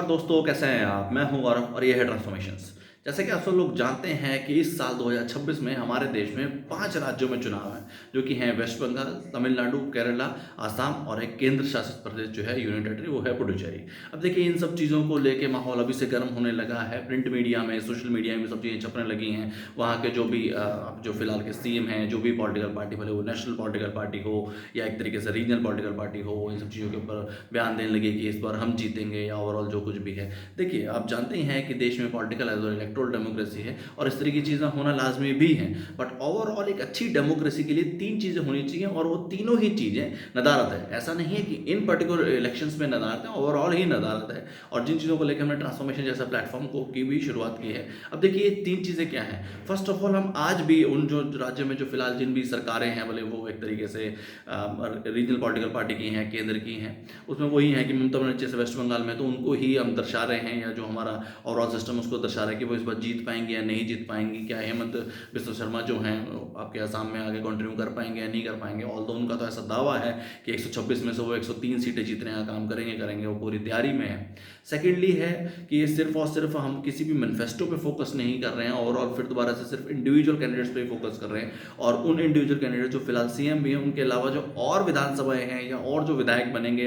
दोस्तों, कैसे हैं आप? मैं हूं गौरव और ये है ट्रांसफॉर्मेशंस। जैसे कि आप सब लोग जानते हैं कि इस साल 2026 में हमारे देश में 5 राज्यों में चुनाव हैं, जो कि हैं वेस्ट बंगाल, तमिलनाडु, केरला, असम और एक केंद्र शासित प्रदेश जो है यूनियन टेरिटरी, वो है पुडुचेरी। अब देखिए, इन सब चीज़ों को लेके माहौल अभी से गर्म होने लगा है। प्रिंट मीडिया में, सोशल मीडिया में सब चीज़ें छपने लगी हैं। वहाँ के जो भी जो फिलहाल के सीएम हैं, जो भी पॉलिटिकल पार्टी, भले वो नेशनल पॉलिटिकल पार्टी हो या एक तरीके से रीजनल पॉलिटिकल पार्टी हो, इन सब चीज़ों के ऊपर बयान देने लगे कि इस बार हम जीतेंगे या ओवरऑल जो कुछ भी है। देखिए, आप जानते ही हैं कि देश में political as well electoral democracy है और इस तरह की चीज़ें होना लाज़मी भी हैं। बट ओवरऑल एक अच्छी डेमोक्रेसी के लिए 3 चीज़ें होनी चाहिए और वो तीनों ही चीज़ें नदारद है। ऐसा नहीं है कि इन पर्टिकुलर इलेक्शंस में नदारद है, ओवरऑल ही नदारद है। और जिन चीज़ों को लेकर हमने ट्रांसफॉर्मेशन जैसा प्लेटफॉर्म को की भी शुरुआत की है। अब देखिए, ये 3 चीज़ें क्या हैं? फर्स्ट ऑफ ऑल, हम आज भी उन जो राज्य में जो फिलहाल जिन भी सरकारें हैं, भले वो एक तरीके से रीजनल पॉलिटिकल पार्टी की हैं, केंद्र की हैं, उसमें वही है कि ममता बनर्जी जैसे वेस्ट बंगाल में, तो उनको ही हम दर्शा रहे हैं, या जो हमारा ओवरऑल सिस्टम उसको दर्शा रहा है कि वो इस बार जीत पाएंगे या नहीं जीत पाएंगे। क्या हेमंत बिस्वा शर्मा जो हैं आपके आसाम में आगे कंटिन्यू कर पाएंगे या नहीं कर पाएंगे? ऑल तो उनका तो ऐसा दावा है कि 126 में से वो 103 सीटें जीतने का काम करेंगे, वो पूरी तैयारी में है। सेकेंडली है कि ये सिर्फ और सिर्फ हम किसी भी मैनिफेस्टो पे फोकस नहीं कर रहे हैं, ओवरऑल फिर दोबारा से सिर्फ इंडिविजुअल कैंडिडेट्स पे फोकस कर रहे हैं। और उन इंडिविजुअल कैंडिडेट जो फिलहाल सीएम भी हैं, उनके अलावा जो और विधानसभाएं हैं या और जो विधायक बनेंगे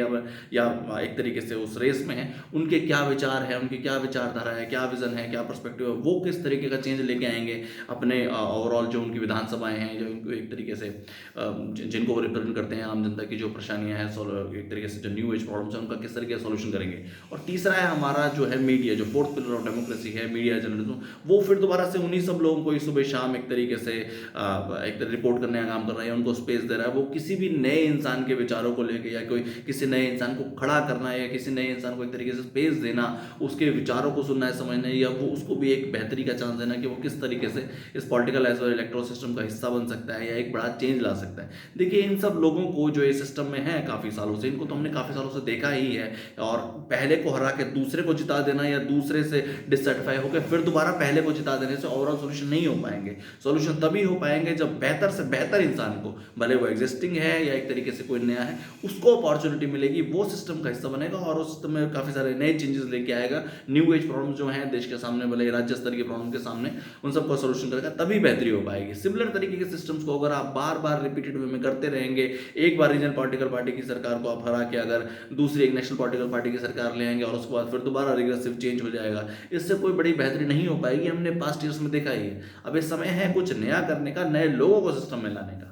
या एक तरीके से उस रेस में हैं, उनके क्या विचार है, उनकी क्या विचारधारा है, क्या विजन है, क्या पर्सपेक्टिव है, वो किस तरीके का चेंज लेके आएंगे अपने ओवरऑल जो उनकी विधानसभाएं हैं, जो उनको एक तरीके से जिनको वो रिप्रेजेंट करते हैं, आम जनता की जो परेशानियां हैं, एक तरीके से जो न्यू एज प्रॉब्लम्स है, उनका किस तरीके से सोल्यूशन करेंगे। और तीसरा है हमारा जो है मीडिया, जो फोर्थ पिलर ऑफ डेमोक्रेसी है, मीडिया जर्नलिज्म। वो फिर दोबारा से उन्हीं सब लोगों को सुबह शाम एक तरीके से एक रिपोर्ट करने का काम कर रहा है, उनको स्पेस दे रहा है। वो किसी भी नए इंसान के विचारों को लेकर या कोई किसी नए इंसान को खड़ा करना है या किसी नए इंसान को एक तरीके से स्पेस देना, उसके विचारों को सुनना है, समझना है, या वो उसको भी एक बेहतरी का चांस देना कि वो किस तरीके से इस political as well electoral system का हिस्सा बन सकता है या एक बड़ा चेंज ला सकता है। देखिए, इन सब लोगों को जो इस सिस्टम में है काफ़ी सालों से, इनको तो हमने काफ़ी सालों से देखा ही है। और पहले को हरा के दूसरे को जिता देना या दूसरे से डिससेटिस्फाई होकर फिर दोबारा पहले को जिता देने से ओवरऑल सोल्यूशन नहीं हो पाएंगे। सोल्यूशन तभी हो पाएंगे जब बेहतर से बेहतर इंसान को, भले वो एग्जिस्टिंग है या एक तरीके से कोई नया है, उसको अपॉर्चुनिटी मिलेगी, वो सिस्टम का हिस्सा बनेगा और उस सिस्टम में काफ़ी सारे नए चेंजेस लेके आएगा। न्यू एज प्रॉब्लम जो है देश के सामने, भले राज्य स्तर की प्रॉब्लम के सामने, उन सबका सोल्यूशन करेगा, तभी बेहतरी हो पाएगी। सिमिलर तरीके के सिस्टम्स को अगर आप बार बार रिपीटेड वे में करते रहेंगे, एक बार रीजनल पॉलिटिकल पार्टी की सरकार को आप हरा के अगर दूसरी एक नेशनल पॉलिटिकल पार्टी की सरकार ले आएंगे और उसके बाद फिर दोबारा रिग्रेसिव चेंज हो जाएगा, इससे कोई बड़ी बेहतरी नहीं हो पाएगी। हमने पास्ट ईयर्स में देखा ही है। अब ये समय है कुछ नया करने का, नए लोगों को सिस्टम में लाने का।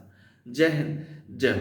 जय हिंद, जय